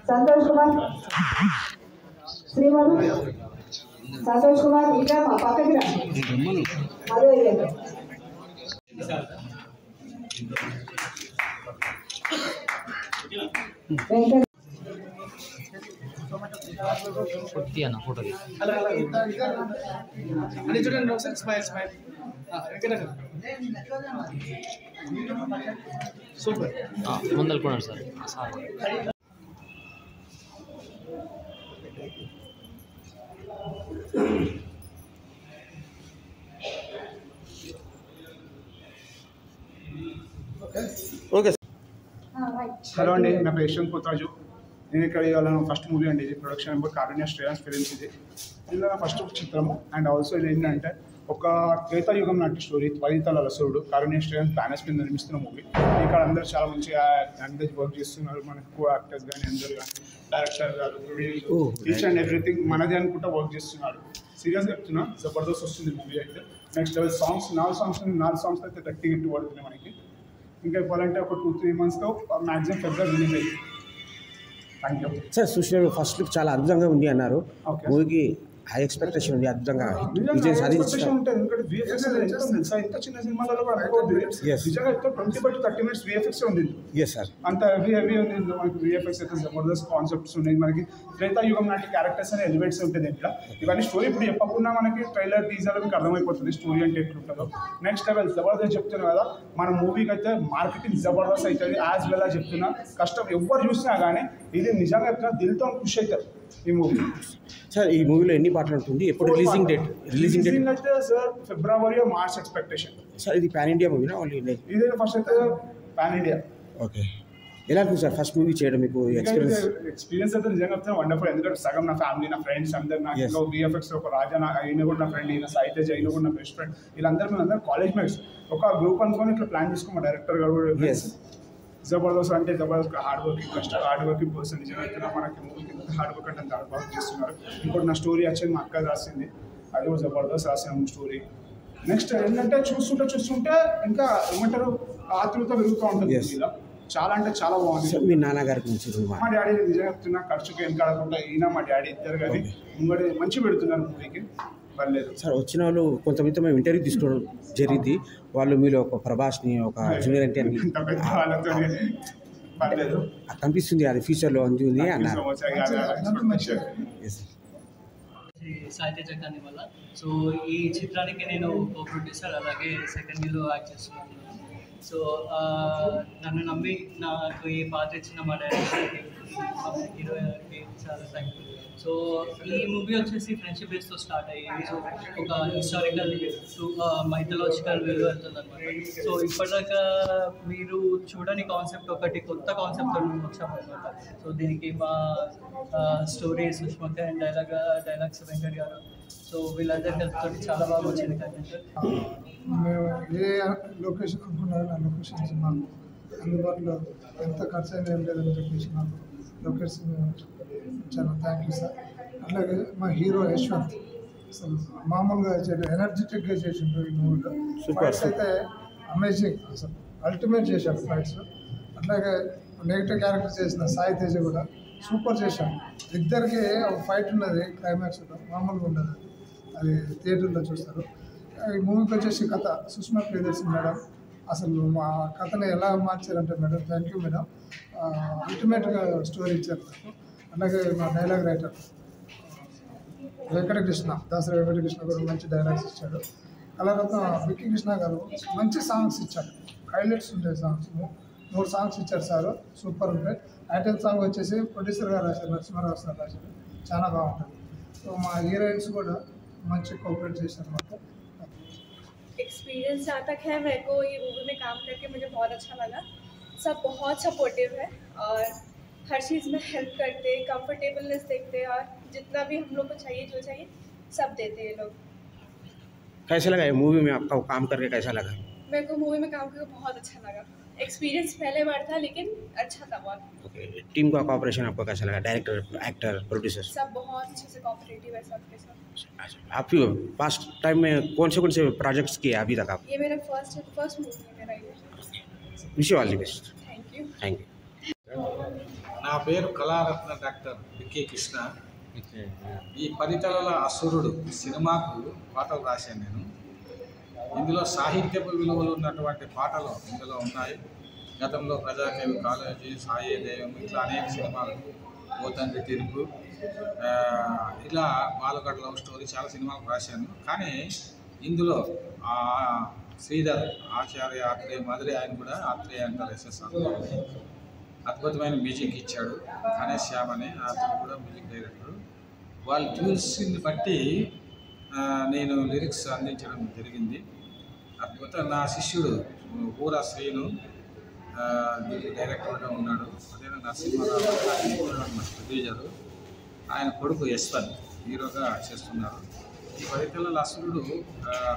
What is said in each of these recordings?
సంతోష్ కుమార్, శ్రీమధు, సంతోష్ కుమార్ ఇంకా పక్కకి రా మధు వెంకట ఫోటో చూడండి ఒకసారి స్మైల్ స్మైల్ సూపర్ ముందలుకున్నాడు సార్. ఓకే. హలో అండి, నా పేరు యశ్వంత్ పోతాజు. నేను ఇక్కడ ఇవాళ ఫస్ట్ మూవీ అండి. ఇది ప్రొడక్షన్ నెంబర్ కారుణ్య శ్రేయాన్స్ ఫిలిమ్స్. ఇది నా ఫస్ట్ చిత్రము. అండ్ ఆల్సో ఇది ఏంటంటే ఒక త్రేతాయుగం నాటి స్టోరీ, వనితల రసరుడు కారుణ్య శ్రేయాన్స్ బ్యానర్స్ మీద నిర్మిస్తున్న మూవీ. ఇక్కడ అందరూ చాలా మంచిగా అందరూ వర్క్ చేస్తున్నారు. మనకు కో యాక్టర్స్ కానీ అందరూ కానీ డైరెక్టర్ గారు ఈచ్ అండ్ ఎవ్రీథింగ్ మనది అనుకుంటా వర్క్ చేస్తున్నారు. సీరియస్గా చెప్తున్నా, జబర్దస్త్ వస్తుంది మూవీ అయితే. నెక్స్ట్ లెవెల్ సాంగ్స్ 4 సాంగ్స్ అయితే గట్టిగా హిట్ పడుతున్నాయి మనకి. ఇంకా చెప్పాలంటే ఒక 2-3 monthsలో మ్యాక్సిమం ఫెబ్రవరి రిలీజ్ అయ్యింది. Thank you sir. Sushma first look చాలా అద్భుతంగా ఉంది అన్నారు. మూవీకి హై ఎక్స్పెక్టేషన్ ఉంది, అద్భుతంగా విజయం సాధించారు. ఎందుకంటే VFX ఇంత చిన్న సినిమాలలో కూడా నిజంగా 20-30 minutes VFX ఉంది. ఎస్ సార్, అంత హెవీ ఉంది మనకి. VFX అయితే జబర్దస్త్ కాన్సెప్ట్స్ ఉన్నాయి మనకి. త్రేతాయుగం నాటి క్యారెక్టర్స్ అనే ఎలివేట్స్ ఉంటుంది ఇంట్లో. ఇవన్నీ స్టోరీ ఇప్పుడు చెప్పకుండా మనకి ట్రైలర్ టీజర్ మీకు అర్థమైపోతుంది స్టోరీ అంటే ఎట్లుంటుందో. నెక్స్ట్ లెవెల్ జబర్దస్త్ చెప్తున్నా కదా, మన మూవీకి అయితే మార్కెటింగ్ జబర్దస్త్ అవుతుంది. యాజ్ వెల్ as చెప్తున్నా, కష్టం ఎవరు చూసినా కానీ ఇది నిజంగా చెప్తున్నా దిల్తో ఖుషి అవుతారు ఈ మూవీ. సార్ ఈ మూవీలో ఎన్ని పాటలు ఉంటుంది? ఎప్పుడు రిలీజింగ్ డేట్ అయితే సార్ ఫిబ్రవరి మార్చ్ ఎక్స్పెక్టేషన్. సార్ ఇది పాన్ ఇండియా మూవీనా ఓన్లీ? ఇది ఫస్ట్ అయితే పాన్ ఇండియా. ఓకే. ఎలా ఉంటుంది సార్ ఫస్ట్ మూవీ చేయడం మీకు ఎక్స్పీరియన్స్ అయితే నిజంగా వండర్ఫుల్. ఎందుకంటే సగం నా ఫ్యామిలీ, నా ఫ్రెండ్స్ అందరు నాకు VFX ఒక రాజా అయినా కూడా నా ఫ్రెండ్, ఈయన సాయితేజ్ అయినా కూడా నా బెస్ట్ ఫ్రెండ్. వీళ్ళందరూ మేము అందరూ కాలేజ్ మేట్స్. ఒక గ్రూప్ అనుకొని ఇట్లా ప్లాన్ చేసుకోమా డైరెక్టర్ గారు కూడా. జబర్దస్త్ అంటే జబర్దస్త్ హార్డ్ వర్కింగ్ పర్సన్. నిజంగా మనకి మూవీకి ఎంత హార్డ్ వర్క్ అంటే అంత హార్డ్ వర్క్ చేస్తున్నారు. ఇంకోటి నా స్టోరీ వచ్చింది, మా అక్క రాసింది, అది కూడా జబర్దస్త్ రాసిన స్టోరీ. నెక్స్ట్ ఏంటంటే చూస్తుంటే ఇంకా ఏమంటారు ఆతృత పెరుగుతూ ఉంటుంది. ఇలా చాలా అంటే చాలా బాగుంది. మీ నాన్నగారికి మా డాడీ నిజంగా చెప్తున్నా, ఖర్చుకి ఏం కాడకుండా ఈయన మా డాడీ ఇద్దరు కానీ ముంగడి మంచి పెడుతున్నారు మూవీకి. పర్లేదు సార్. వచ్చిన వాళ్ళు కొంతమంది మేము ఇంటర్వ్యూ తీసుకోవడం జరిగింది. వాళ్ళు మీలో ఒక ప్రభాస్ని, ఒక జూనియర్ ఎన్టీఆర్ పర్లేదు కనిపిస్తుంది, అది ఫ్యూచర్లో ఉంది అన్నారు. సాయితేజ్ అకాని వల్ల. సో ఈ చిత్రానికి నేను కో ప్రొడ్యూసర్, అలాగే సెకండ్ హీరో యాక్ట్ చేస్తున్నాను. సో నన్ను నమ్మి నాకు ఈ పాత్ర ఇచ్చిన మా డైరెక్టర్కి, హీరోకి చాలా థ్యాంక్ యూ. సో ఈ మూవీ వచ్చేసి ఫ్రెండ్షిప్ బేస్తో స్టార్ట్ అయ్యింది. సో ఒక హిస్టారికల్ మైథలాజికల్ వేలో వెళ్తుంది అనమాట. సో ఇప్పటిదాకా మీరు చూడని కాన్సెప్ట్, ఒకటి కొత్త కాన్సెప్ట్ వచ్చామన్నమాట. సో దీనికి మా స్టోరీ సుష్మక్క అండ్ డైలాగ్స్ వెంకట్ గారు, సో వీళ్ళందరి హెల్ప్తో చాలా బాగా వచ్చింది కంటెంట్. మేము ఏ లొకేషన్ అనుకున్నారో ఆ లొకేషన్స్ మాకు అందుబాటులో ఎంత ఖర్చు అయినా ఏం లేదని చెప్పేసి మాకు లొకేషన్ చాలా థ్యాంక్ యూ సార్. అట్లాగే మా హీరో యశ్వంత్ అసలు మామూలుగా ఎనర్జెటిక్గా చేసిండ్రు ఈ మూవీలో. ఫైట్స్ అయితే అమేజింగ్, అసలు అల్టిమేట్ చేశాడు ఫైట్స్. అట్లాగే నెగిటివ్ క్యారెక్టర్ చేసిన సాయితేజ్ కూడా సూపర్ చేశాడు. ఇద్దరికి ఒక ఫైట్ ఉన్నది క్లైమాక్స్లో, మామూలుగా ఉండదు, అది థియేటర్లో చూస్తారు. ఈ మూవీకి వచ్చేసి కథ సుష్మా ప్రియదర్శన్ మేడం అసలు మా కథని ఎలా మార్చారంటే మేడం, థ్యాంక్ యూ మేడం. అల్టిమేట్గా స్టోరీ ఇచ్చారు నాకు. అలాగే మా డైలాగ్ రైటర్ వెంకటకృష్ణ, దాసరి వెంకటకృష్ణ కూడా మంచి డైలాగ్స్ ఇచ్చాడు. అలాగే విక్కీ కృష్ణ గారు మంచి సాంగ్స్ ఇచ్చాడు, హైలైట్స్ ఉంటాయి సాంగ్స్. 3 సాంగ్స్ ఇచ్చారు సార్, సూపర్ ఉంటాయి. ఐటల్ సాంగ్ వచ్చేసి ప్రొడ్యూసర్ గారు రాశారు, నరసింహారావు సార్ రాశారు, చాలా బాగుంటుంది. సో మా హీరోయిన్స్ కూడా మంచి కోఆపరేట్ చేశారు మాకు. एक्सपीरियंस जहाँ तक है, मेरे को ये मूवी में काम करके मुझे बहुत अच्छा लगा. सब बहुत सपोर्टिव है और हर चीज़ में हेल्प करते, कंफर्टेबलनेस देखते हैं और जितना भी हम लोग को चाहिए, जो चाहिए सब देते हैं लोग. कैसा लगा ये मूवी में आपका काम करके? कैसा लगा? मेरे को मूवी में काम करके बहुत अच्छा लगा. एक्सपीरियंस पहले बार था लेकिन अच्छा था बहुत. ओके. टीम का कोऑपरेशन आपको कैसा लगा? डायरेक्टर, एक्टर, प्रोड्यूसर सब बहुत अच्छे से कोऑपरेटिव है सबके साथ. आप पास्ट टाइम में कौन से प्रोजेक्ट्स किए अभी तक आप? ये मेरा फर्स्ट मूवी है मेरा ये. Wish you all the best. Thank you. Thank you. నా పేరు కళారత్న డాక్టర్ వికే కృష్ణ. ఈ 10 తలల అసురుడు సినిమాకు పాటలు రాశాను నేను. ఇందులో సాహిత్యపు విలువలు ఉన్నటువంటి పాటలు ఇందులో ఉన్నాయి. గతంలో ప్రజాకవి కాలేజీ, సాయే దైవం, ఇట్లా అనేక సినిమాలు, పోతండ్రి తిరుగు, ఇలా బాలగడ్ లవ్ స్టోరీ చాలా సినిమాలు రాశాను. కానీ ఇందులో శ్రీధర్ ఆచార్య ఆత్రేయ మాదిరి, ఆయన కూడా ఆత్రేయ అంటారు ఎస్ఎస్ఆర్, అద్భుతమైన మ్యూజిక్ ఇచ్చాడు. గణేష్ శ్యామ్ అనే అతను కూడా మ్యూజిక్ డైరెక్టర్. వాళ్ళు చూసింది బట్టి నేను లిరిక్స్ అందించడం జరిగింది. అద్భుతం. నా శిష్యుడు ఊరా శ్రీను దీనికి డైరెక్టర్గా ఉన్నాడు. అదే నరసింహారావు ప్రొడ్యూసరు. ఆయన కొడుకు యశ్వంత్ హీరోగా చేస్తున్నారు. ఈ 10 తలల అసురుడు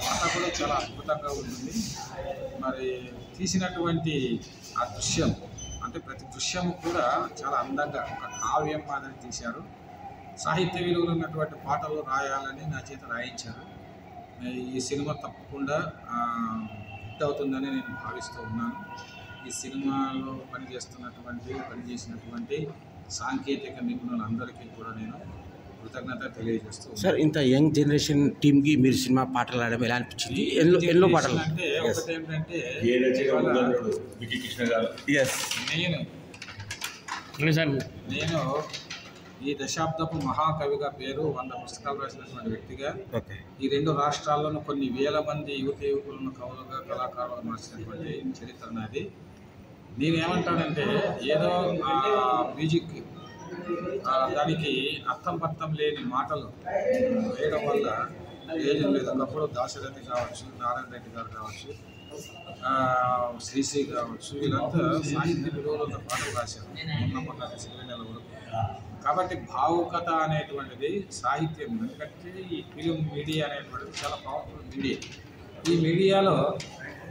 కథ కూడా చాలా అద్భుతంగా ఉంటుంది. మరి తీసినటువంటి ఆ దృశ్యం, అంటే ప్రతి దృశ్యము కూడా చాలా అందంగా ఒక కావ్యం మాదిరి తీశారు. సాహిత్య విలువలు ఉన్నటువంటి పాటలు రాయాలని నా చేత రాయించారు. ఈ సినిమా తప్పకుండా హిట్ అవుతుందని నేను భావిస్తూ ఉన్నాను. ఈ సినిమాలో పనిచేసినటువంటి సాంకేతిక నిపుణులందరికీ కూడా నేను కృతజ్ఞత తెలియజేస్తాను. సార్, ఇంత యంగ్ జనరేషన్ టీమ్కి మీరు సినిమా పాటలు ఆడడం ఎలా అనిపించింది? ఎన్నో పాటలు అంటే ఒకటి ఏంటంటే నేను ఈ దశాబ్దపు మహాకవిగా పేరు, 100 పుస్తకాలు రాసినటువంటి వ్యక్తిగా, ఈ 2 రాష్ట్రాల్లోనూ కొన్ని వేల మంది యువకులను కవులుగా, కళాకారులుగా మార్చినటువంటి చరిత్ర నాది. నేనేమంటానంటే ఏదో మ్యూజిక్ దానికి అర్థం పర్థం లేని మాటలు వేయడం వల్ల ఏం లేదు. ఒకప్పుడు దాశరథి కావచ్చు, నారాయణ రెడ్డి గారు కావచ్చు, శ్రీశ్రీ కావచ్చు, వీళ్ళంతా సాహిత్య విలువలు ఉన్న పాటలు రాశారు మొన్న సినిమాల వరకు. కాబట్టి భావుకత అనేటువంటిది సాహిత్యం. ఎందుకంటే ఈ ఫిలిం మీడియా అనేటువంటిది చాలా పవర్ఫుల్ మీడియా. ఈ మీడియాలో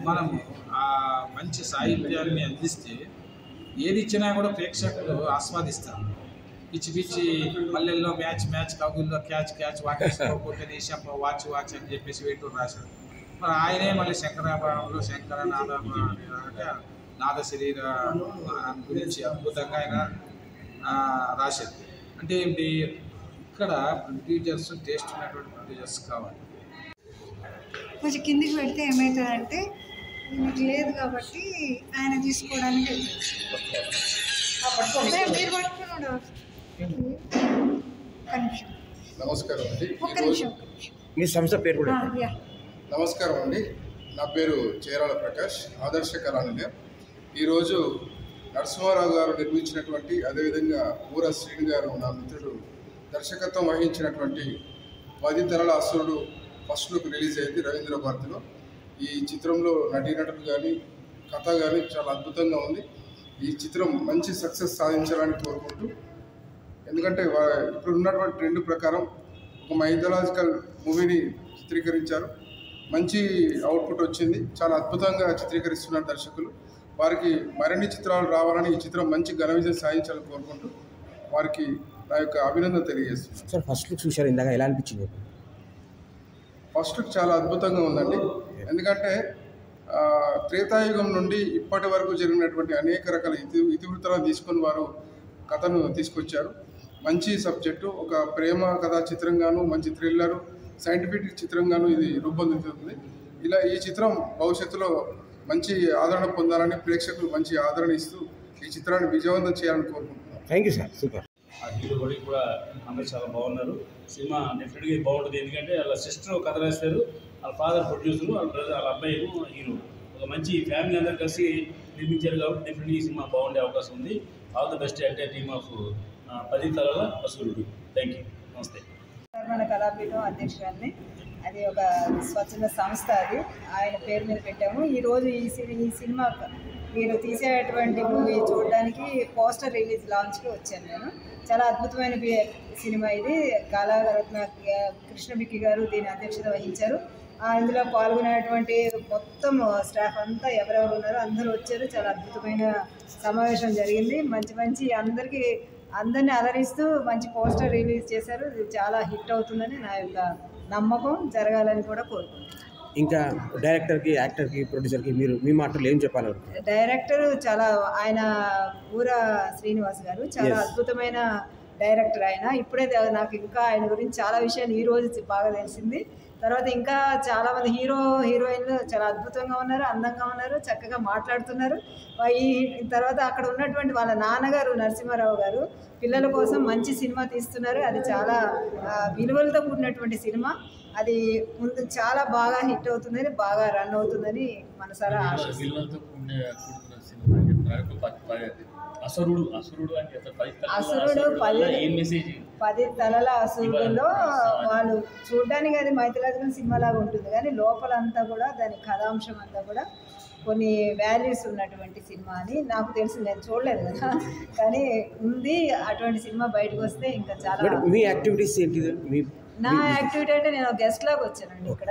మనము మంచి సాహిత్యాన్ని అందిస్తే ఏది ఇచ్చినా కూడా ప్రేక్షకులు ఆస్వాదిస్తారు. పిచ్చి పల్లెల్లో మ్యాచ్, కవుల్లో క్యాచ్ వాటేసుకోకపోతే దేశం వాచ్ అని చెప్పేసి వేటూరు రాశాడు. మరి ఆయనే మళ్ళీ శంకరాభరణంలో అంటే నాద శరీర గురించి అద్భుతంగా ఆయన రాశారు. అంటే ఏంటి, ఇక్కడ ప్రొడ్యూసర్స్ టేస్ట్ ఉన్నటువంటి ప్రొడ్యూసర్స్ కావాలి. కొంచెం కిందికి పెడితే ఏమవుతుందంటే మీకు లేదు కాబట్టి ఆయన తీసుకోవడానికి మీరు పట్టుకుని ఉండవచ్చు. నమస్కారం అండి. ఒక్క నిమిషం. మీ సంస్థ పేరు కూడా? నమస్కారం అండి. నా పేరు చేరాల ప్రకాష్, ఆదర్శ కళానిలయం. ఈరోజు నరసింహారావు గారు నిర్మించినటువంటి, అదేవిధంగా ఊరా శ్రీను గారు నా మిత్రుడు దర్శకత్వం వహించినటువంటి 10 తలల అసురుడు ఫస్ట్ లుక్ రిలీజ్ అయింది రవీంద్ర భారతిలో. ఈ చిత్రంలో నటీనటులు కానీ కథ కానీ చాలా అద్భుతంగా ఉంది. ఈ చిత్రం మంచి సక్సెస్ సాధించాలని కోరుకుంటూ, ఎందుకంటే ఇప్పుడు ఉన్నటువంటి ట్రెండ్ ప్రకారం ఒక మైథలాజికల్ మూవీని చిత్రీకరించారు. మంచి అవుట్పుట్ వచ్చింది. చాలా అద్భుతంగా చిత్రీకరిస్తున్నారు దర్శకులు. వారికి మరిన్ని చిత్రాలు రావాలని, ఈ చిత్రం మంచి ఘన విజయం సాధించాలని కోరుకుంటూ వారికి నా యొక్క అభినందన తెలియజేస్తున్నాను. సార్, ఫస్ట్ లుక్ చూశారు ఇందాక, ఎలా అనిపించింది? ఫస్ట్ లుక్ చాలా అద్భుతంగా ఉందండి. ఎందుకంటే త్రేతాయుగం నుండి ఇప్పటి వరకు జరిగినటువంటి అనేక రకాల ఇతివృత్తాలను తీసుకొని వారు కథను తీసుకొచ్చారు. మంచి సబ్జెక్టు, ఒక ప్రేమ కథా చిత్రంగాను, మంచి థ్రిల్లరు, సైంటిఫిక్ చిత్రంగాను ఇది రూపొందించుతుంది. ఇలా ఈ చిత్రం భవిష్యత్తులో మంచి ఆదరణ పొందాలని, ప్రేక్షకులు మంచి ఆదరణ ఇస్తూ ఈ చిత్రాన్ని విజయవంతం చేయాలని కోరుకుంటున్నాను. Thank you sir. సూపర్. ఆ హీరో కూడా అందరూ చాలా బాగున్నారు. సినిమా డెఫినెట్గా బాగుంటుంది. ఎందుకంటే వాళ్ళ సిస్టర్ కథ రాస్తారు, వాళ్ళ ఫాదర్ ప్రొడ్యూసరు, వాళ్ళ బ్రదర్, వాళ్ళ అబ్బాయి హీరో. ఒక మంచి ఫ్యామిలీ అందరూ కలిసి నిర్మించారు కాబట్టి డెఫినెట్గా ఈ సినిమా బాగుండే అవకాశం ఉంది. All the best entire team of 10 తలల అసురుడు. Thank you. నమస్తే. మన కళాపీఠం అధ్యక్షురాన్ని, అది ఒక స్వచ్ఛంద సంస్థ, అది ఆయన పేరు మీద పెట్టాము. ఈరోజు ఈ సినిమా మీరు తీసేటువంటి మూవీ చూడడానికి పోస్టర్ రిలీజ్ లాంచ్కి వచ్చాను నేను. చాలా అద్భుతమైన సినిమా ఇది. కళారత్న కృష్ణబిక్కి గారు దీని అధ్యక్షత వహించారు. ఇందులో పాల్గొనేటువంటి మొత్తం స్టాఫ్ అంతా ఎవరెవరు ఉన్నారో అందరూ వచ్చారు. చాలా అద్భుతమైన సమావేశం జరిగింది. మంచి అందరినీ అలరిస్తూ మంచి పోస్టర్ రిలీజ్ చేశారు. ఇది చాలా హిట్ అవుతుందని నా యొక్క నమ్మకం, జరగాలని కూడా కోరుకుంటున్నాను. ఇంకా డైరెక్టర్కి, యాక్టర్కి, ప్రొడ్యూసర్కి మీరు మీ మాటలు ఏం చెప్పాలి? డైరెక్టర్ చాలా ఆయన ఊర శ్రీనివాస్ గారు చాలా అద్భుతమైన డైరెక్టర్. ఆయన ఇప్పుడే నాకు ఇంకా ఆయన గురించి చాలా విషయాలు ఈ రోజు బాగా తెలిసింది. తర్వాత ఇంకా చాలామంది హీరోయిన్లు చాలా అద్భుతంగా ఉన్నారు, అందంగా ఉన్నారు, చక్కగా మాట్లాడుతున్నారు. ఈ తర్వాత అక్కడ ఉన్నటువంటి వాళ్ళ నాన్నగారు నరసింహారావు గారు పిల్లల కోసం మంచి సినిమా తీస్తున్నారు. అది చాలా విలువలతో కూడినటువంటి సినిమా. అది ముందు చాలా బాగా హిట్ అవుతుందని, బాగా రన్ అవుతుందని మనసారా అసురుడు పది తలల అసురుడులో వాళ్ళు చూడడానికి అది మైథలాజికల్ సినిమా లాగా ఉంటుంది, కానీ లోపలంతా కూడా దాని కథాంశం అంతా కూడా కొన్ని వాల్యూస్ ఉన్నటువంటి సినిమా అని నాకు తెలిసి, నేను చూడలేదు కదా కానీ ఉంది. అటువంటి సినిమా బయటకు వస్తే ఇంకా చాలా. మీ యాక్టివిటీస్ ఏంటిది? నా యాక్టివిటీ అంటే నేను గెస్ట్ లాగా వచ్చానండి ఇక్కడ.